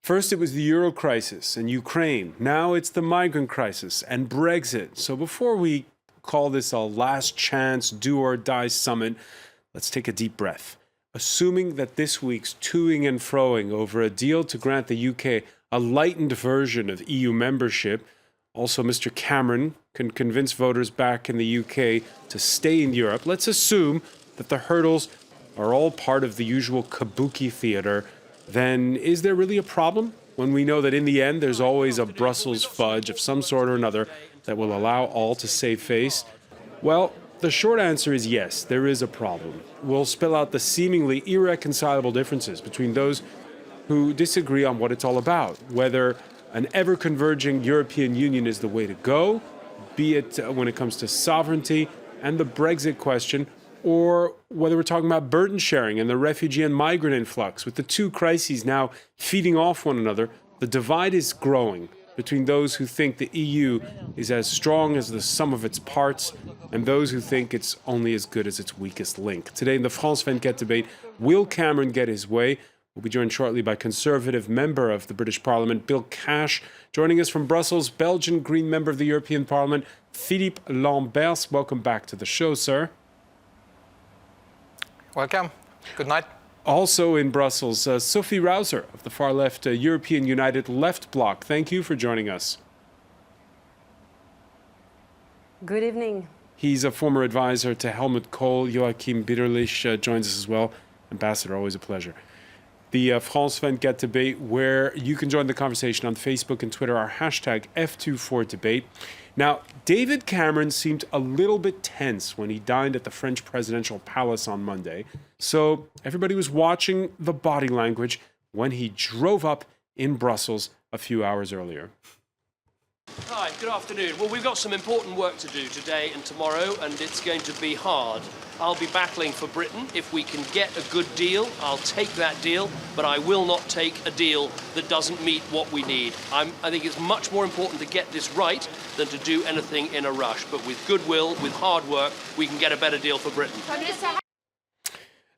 First, it was the euro crisis and Ukraine. Now it's the migrant crisis and Brexit. So before we call this a last chance, do or die summit, let's take a deep breath. Assuming that this week's toing and froing over a deal to grant the UK a lightened version of EU membership, also Mr. Cameron can convince voters back in the UK to stay in Europe. Let's assume that the hurdles are all part of the usual kabuki theater. Then is there really a problem when we know that in the end there's always a Brussels fudge of some sort or another that will allow all to save face? Well, the short answer is yes, there is a problem. We'll spell out the seemingly irreconcilable differences between those who disagree on what it's all about, whether an ever-converging European Union is the way to go, be it when it comes to sovereignty and the Brexit question, or whether we're talking about burden sharing and the refugee and migrant influx. With the two crises now feeding off one another, the divide is growing between those who think the EU is as strong as the sum of its parts and those who think it's only as good as its weakest link. Today in the WENTE debate, will Cameron get his way? We'll be joined shortly by Conservative member of the British Parliament, Bill Cash. Joining us from Brussels, Belgian Green member of the European Parliament, Philippe Lamberts. Welcome back to the show, sir. Welcome. Good night. Also in Brussels, Sophie Rauser of the far-left European United Left Bloc. Thank you for joining us. Good evening. He's a former advisor to Helmut Kohl. Joachim Bitterlich joins us as well. Ambassador, always a pleasure. The WENTE debate, where you can join the conversation on Facebook and Twitter, our hashtag F24debate. Now, David Cameron seemed a little bit tense when he dined at the French presidential palace on Monday. So everybody was watching the body language when he drove up in Brussels a few hours earlier. Hi, good afternoon. Well, we've got some important work to do today and tomorrow, and it's going to be hard. I'll be battling for Britain. If we can get a good deal, I'll take that deal, but I will not take a deal that doesn't meet what we need. I think it's much more important to get this right than to do anything in a rush. But with goodwill, with hard work, we can get a better deal for Britain.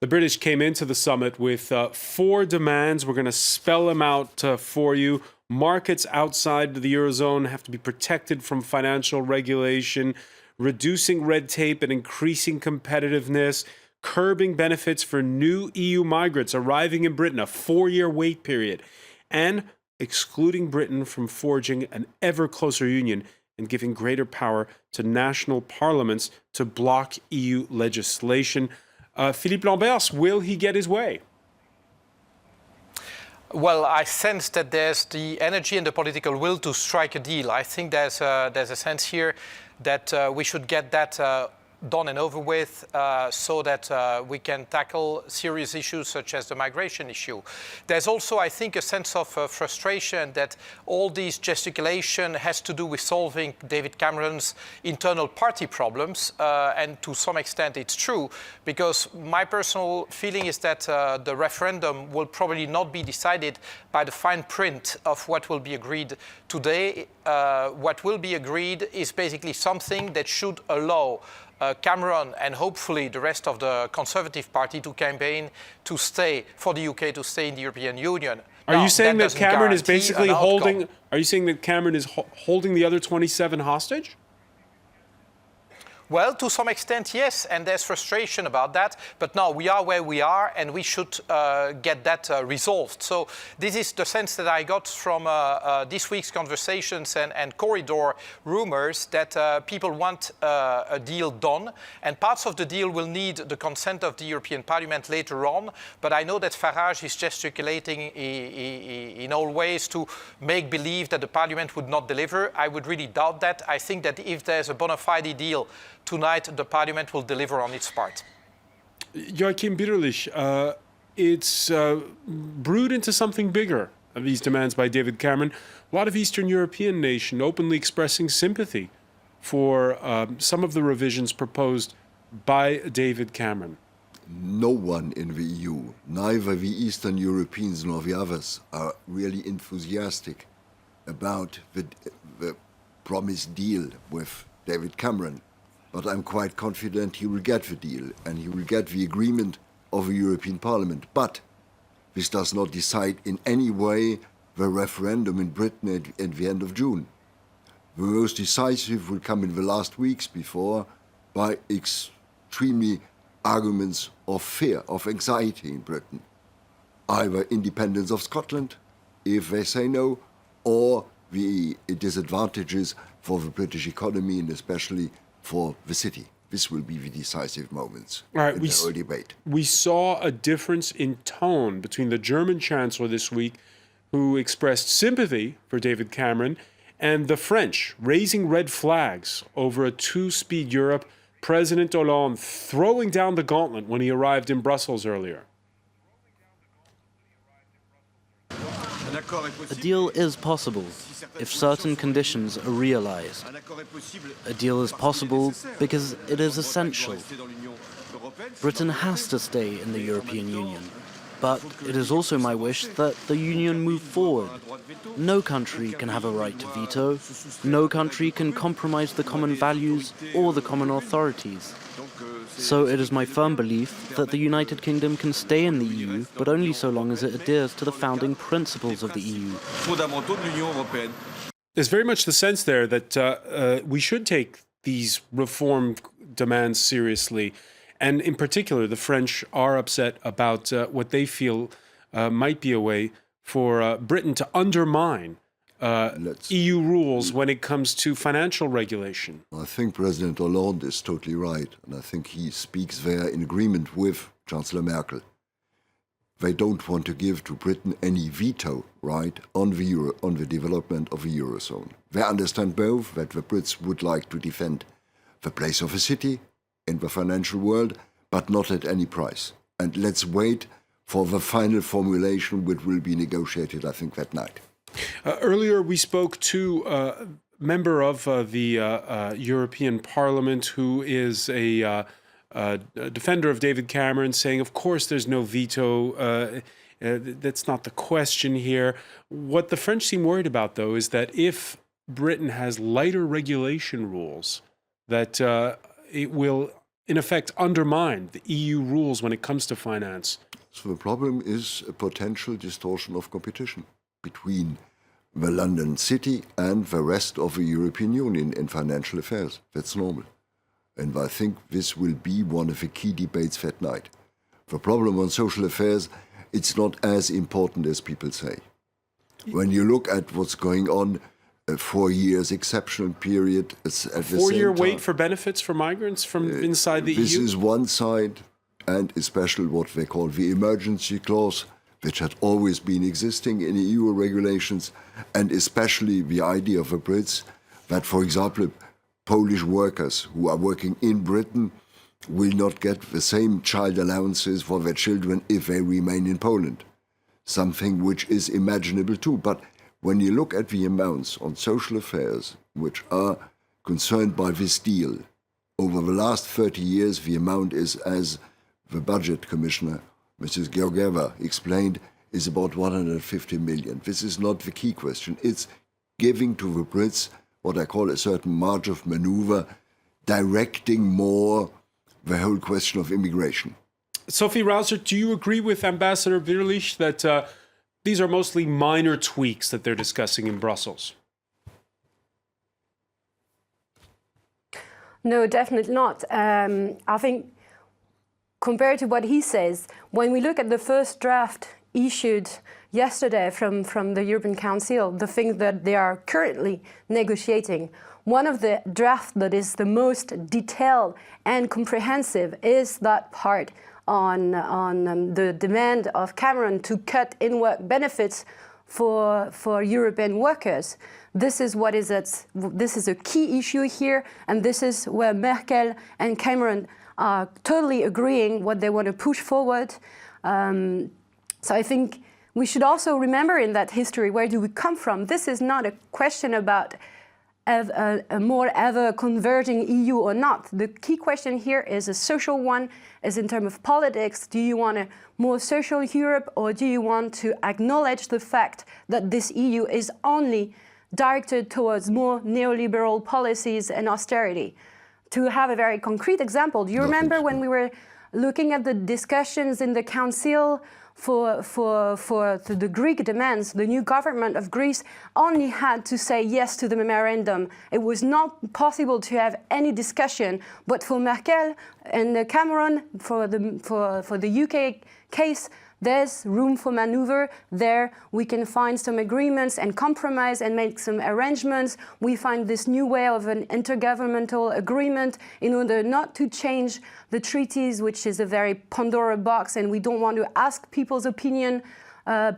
The British came into the summit with 4 demands. We're going to spell them out for you. Markets outside the Eurozone have to be protected from financial regulation, reducing red tape and increasing competitiveness, curbing benefits for new EU migrants arriving in Britain, a 4-year wait period, and excluding Britain from forging an ever closer union and giving greater power to national parliaments to block EU legislation. Philippe Lamberts, will he get his way? Well, I sense that there's the energy and the political will to strike a deal. I think there's a sense here that we should get that done and over with so that we can tackle serious issues such as the migration issue. There's also, I think, a sense of frustration that all this gesticulation has to do with solving David Cameron's internal party problems, and to some extent it's true, because my personal feeling is that the referendum will probably not be decided by the fine print of what will be agreed today. What will be agreed is basically something that should allow Cameron and hopefully the rest of the Conservative Party to campaign to stay, for the UK to stay in the European Union. Are you saying that Cameron is basically holding? Are you saying that Cameron is holding the other 27 hostage? Well, to some extent, yes, and there's frustration about that. But now we are where we are, and we should get that resolved. So this is the sense that I got from this week's conversations and corridor rumors that people want a deal done. And parts of the deal will need the consent of the European Parliament later on. But I know that Farage is gesticulating in all ways to make believe that the Parliament would not deliver. I would really doubt that. I think that if there's a bona fide deal, tonight, the Parliament will deliver on its part. Joachim Bitterlich, it's brewed into something bigger, these demands by David Cameron. A lot of Eastern European nations openly expressing sympathy for some of the revisions proposed by David Cameron. No one in the EU, neither the Eastern Europeans nor the others, are really enthusiastic about the promised deal with David Cameron. But I'm quite confident he will get the deal and he will get the agreement of the European Parliament. But this does not decide in any way the referendum in Britain at the end of June. The most decisive will come in the last weeks before by extremely arguments of fear, of anxiety in Britain. Either independence of Scotland, if they say no, or the disadvantages for the British economy and especially for the city. This will be the decisive moments All right, in the whole debate. We saw a difference in tone between the German Chancellor this week, who expressed sympathy for David Cameron, and the French, raising red flags over a two-speed Europe, President Hollande throwing down the gauntlet when he arrived in Brussels earlier. A deal is possible if certain conditions are realized. A deal is possible because it is essential. Britain has to stay in the European Union, but it is also my wish that the Union move forward. No country can have a right to veto. No country can compromise the common values or the common authorities. So it is my firm belief that the United Kingdom can stay in the EU, but only so long as it adheres to the founding principles of the EU. There's very much the sense there that we should take these reform demands seriously. And in particular, the French are upset about what they feel might be a way for Britain to undermine EU rules when it comes to financial regulation. I think President Hollande is totally right, and I think he speaks there in agreement with Chancellor Merkel. They don't want to give to Britain any veto right on the development of the Eurozone. They understand both that the Brits would like to defend the place of a city in the financial world, but not at any price. And let's wait for the final formulation, which will be negotiated, I think, that night. Earlier, we spoke to a member of the European Parliament who is a defender of David Cameron, saying, of course, there's no veto. That's not the question here. What the French seem worried about, though, is that if Britain has lighter regulation rules, that it will, in effect, undermine the EU rules when it comes to finance. So the problem is a potential distortion of competition between the London city and the rest of the European Union in financial affairs. That's normal. And I think this will be one of the key debates that night. The problem on social affairs, it's not as important as people say. When you look at what's going on, a 4 years exceptional period. At the 4-year same time, wait for benefits for migrants from inside the this EU? is one side, and especially what they call the emergency clause, which had always been existing in EU regulations, and especially the idea of the Brits that, for example, Polish workers who are working in Britain will not get the same child allowances for their children if they remain in Poland. Something which is imaginable too. But when you look at the amounts on social affairs which are concerned by this deal, over the last 30 years, the amount is, as the budget commissioner, Mrs. Georgieva, explained, is about 150 million. This is not the key question. It's giving to the Brits what I call a certain margin of maneuver, directing more the whole question of immigration. Sophie Rauser, do you agree with Ambassador Wirlich that these are mostly minor tweaks that they're discussing in Brussels? No, definitely not. I think compared to what he says, when we look at the first draft issued yesterday from the European Council, the things that they are currently negotiating, one of the drafts that is the most detailed and comprehensive is that part on the demand of Cameron to cut in-work benefits for European workers. This is what is this is a key issue here, and this is where Merkel and Cameron are totally agreeing what they want to push forward. So I think we should also remember in that history, where do we come from? This is not a question about a more ever converging EU or not. The key question here is a social one, is in terms of politics. Do you want a more social Europe, or do you want to acknowledge the fact that this EU is only directed towards more neoliberal policies and austerity? To have a very concrete example, do you remember when we were looking at the discussions in the Council for the Greek demands, the new government of Greece only had to say yes to the memorandum. It was not possible to have any discussion. But for Merkel and Cameron, for the UK case, there's room for maneuver there. We can find some agreements and compromise and make some arrangements. We find this new way of an intergovernmental agreement in order not to change the treaties, which is a very Pandora box, and we don't want to ask people's opinion,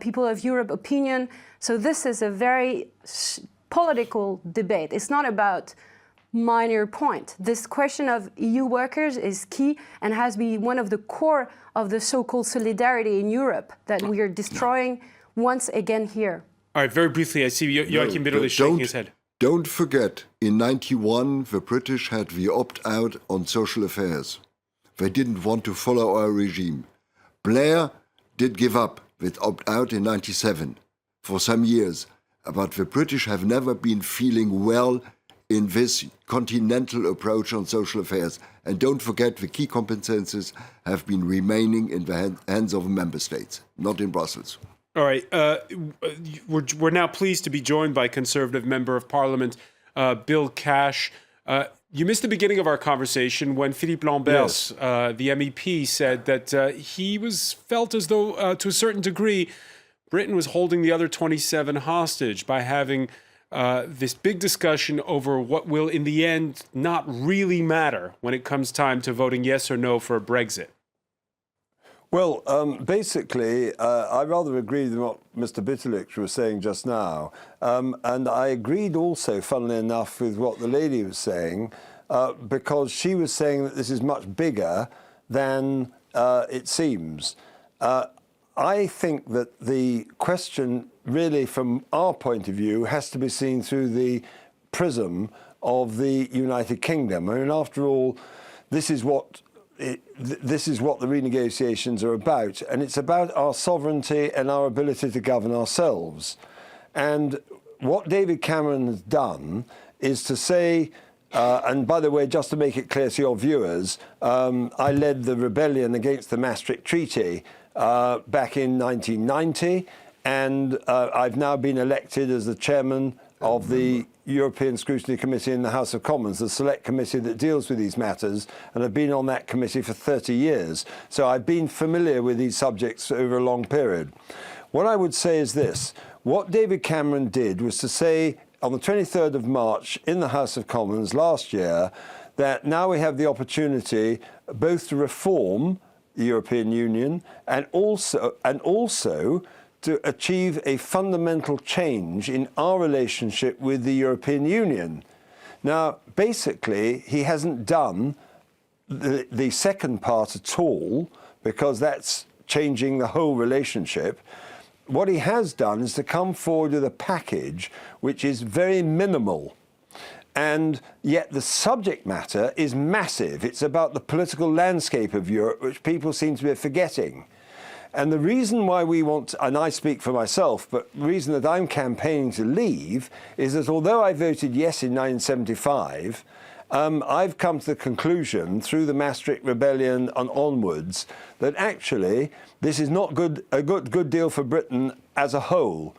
people of Europe opinion. So this is a very political debate. It's not about minor point. This question of EU workers is key and has been one of the core of the so-called solidarity in Europe that we are destroying once again here. All right, very briefly, I see Joachim Bitterle shaking his head. Don't forget, in '91, the British had the opt-out on social affairs. They didn't want to follow our regime. Blair did give up with opt-out in '97 for some years, but the British have never been feeling well in this continental approach on social affairs. And don't forget, the key competences have been remaining in the hands of member states, not in Brussels. All right. We're now pleased to be joined by Conservative Member of Parliament Bill Cash. You missed the beginning of our conversation when Philippe Lamberts, the MEP, said that he felt as though, to a certain degree, Britain was holding the other 27 hostage by having this big discussion over what will, in the end, not really matter when it comes time to voting yes or no for a Brexit. Well, basically, I rather agreed with what Mr. Bitterle was saying just now. And I agreed also, funnily enough, with what the lady was saying, because she was saying that this is much bigger than it seems. I think that the question, really, from our point of view, has to be seen through the prism of the United Kingdom. I mean, after all, this is what the renegotiations are about, and it's about our sovereignty and our ability to govern ourselves. And what David Cameron has done is to say, and by the way, just to make it clear to your viewers, I led the rebellion against the Maastricht Treaty back in 1990, and I've now been elected as the chairman of the European Scrutiny Committee in the House of Commons, the select committee that deals with these matters, and I've been on that committee for 30 years. So I've been familiar with these subjects over a long period. What I would say is this. What David Cameron did was to say on the 23rd of March in the House of Commons last year that now we have the opportunity both to reform the European Union and also to achieve a fundamental change in our relationship with the European Union. Now, basically, he hasn't done the second part at all, because that's changing the whole relationship. What he has done is to come forward with a package which is very minimal. And yet the subject matter is massive. It's about the political landscape of Europe, which people seem to be forgetting. And the reason why we want, and I speak for myself, but the reason that I'm campaigning to leave is that although I voted yes in 1975, I've come to the conclusion through the Maastricht Rebellion and onwards that actually this is not a good deal for Britain as a whole.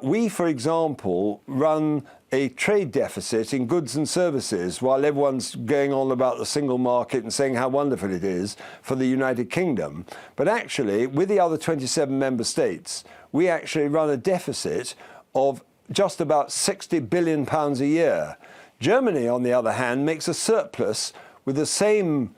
We, for example, run a trade deficit in goods and services while everyone's going on about the single market and saying how wonderful it is for the United Kingdom. But actually, with the other 27 member states, we actually run a deficit of just about £60 billion a year. Germany, on the other hand, makes a surplus with the same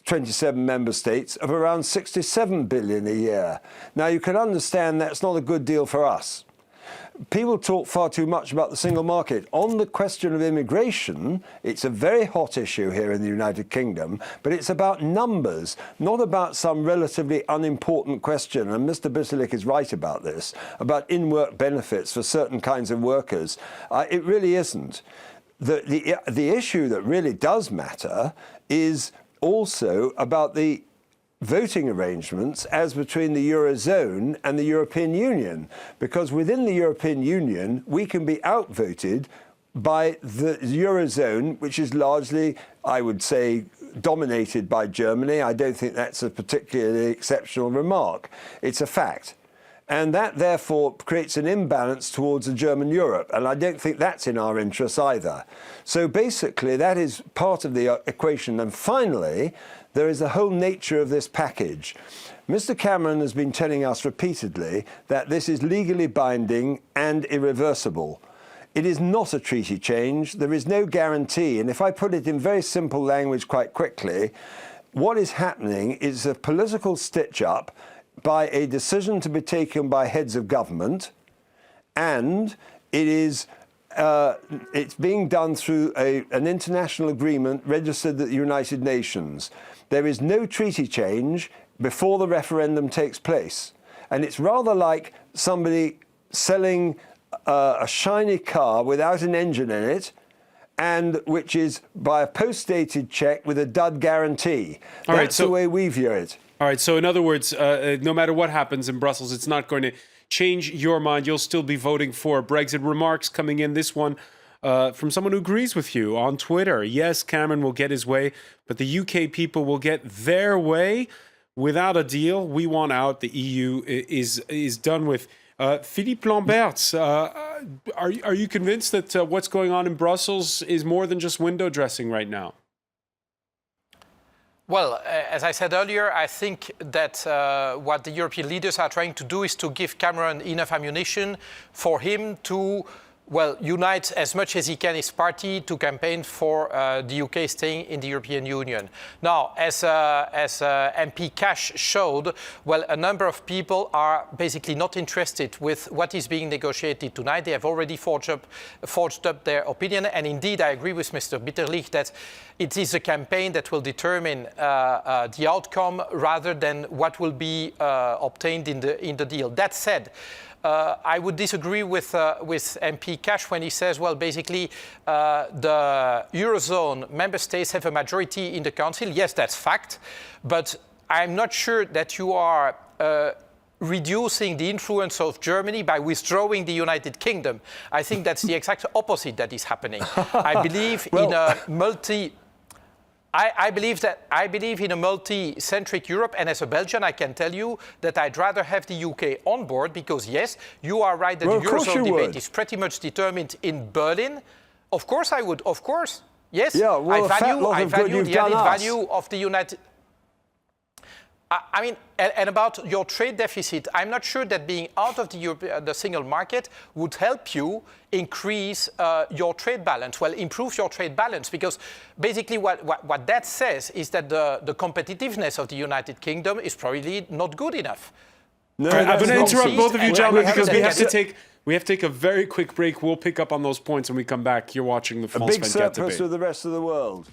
27 member states of around 67 billion a year. Now, you can understand that's not a good deal for us. People talk far too much about the single market. On the question of immigration, it's a very hot issue here in the United Kingdom, but it's about numbers, not about some relatively unimportant question. And Mr. Bitterle is right about this, about in-work benefits for certain kinds of workers. It really isn't. The issue that really does matter is also about the voting arrangements as between the Eurozone and the European Union, because within the European Union we can be outvoted by the Eurozone, which is largely, I would say, dominated by Germany. I don't think that's a particularly exceptional remark. It's a fact. And that, therefore, creates an imbalance towards a German Europe. And I don't think that's in our interests either. So basically, that is part of the equation. And finally, there is the whole nature of this package. Mr. Cameron has been telling us repeatedly that this is legally binding and irreversible. It is not a treaty change. There is no guarantee. And if I put it in very simple language quite quickly, what is happening is a political stitch-up by a decision to be taken by heads of government, and it is it's being done through an international agreement registered at the United Nations. There is no treaty change before the referendum takes place. And it's rather like somebody selling a shiny car without an engine in it, and which is by a post-dated check with a dud guarantee. That's the way we view it. All right, so in other words, no matter what happens in Brussels, it's not going to change your mind. You'll still be voting for Brexit. Remarks coming in, this one from someone who agrees with you on Twitter. Yes, Cameron will get his way, but the UK people will get their way without a deal. We want out. The EU is done with. Philippe Lamberts, are you convinced that what's going on in Brussels is more than just window dressing right now? Well, as I said earlier, I think that what the European leaders are trying to do is to give Cameron enough ammunition for him to, well, unite as much as he can his party to campaign for the UK staying in the European Union. Now, as MP Cash showed, well, a number of people are basically not interested with what is being negotiated tonight. They have already forged up their opinion. And indeed, I agree with Mr. Bitterlich that it is a campaign that will determine the outcome rather than what will be obtained in the deal. That said, I would disagree with MP Cash when he says, well, basically, the Eurozone member states have a majority in the Council. Yes, that's fact. But I'm not sure that you are reducing the influence of Germany by withdrawing the United Kingdom. I think that's the exact opposite that is happening. I believe in a I believe in a multi-centric Europe, and as a Belgian, I can tell you that I'd rather have the UK on board because, yes, you are right that the Eurozone debate is pretty much determined in Berlin. Of course I would, of course. Yes, yeah, well, I value the added value of the United... I mean, and about your trade deficit, I'm not sure that being out of the single market would help you increase your trade balance, well, improve your trade balance, because basically what that says is that the competitiveness of the United Kingdom is probably not good enough. No, I'm going to interrupt both of you, gentlemen, because we have to take a very quick break. We'll pick up on those points when we come back. You're watching the France 24 debate. A big surplus debate. with the rest of the world.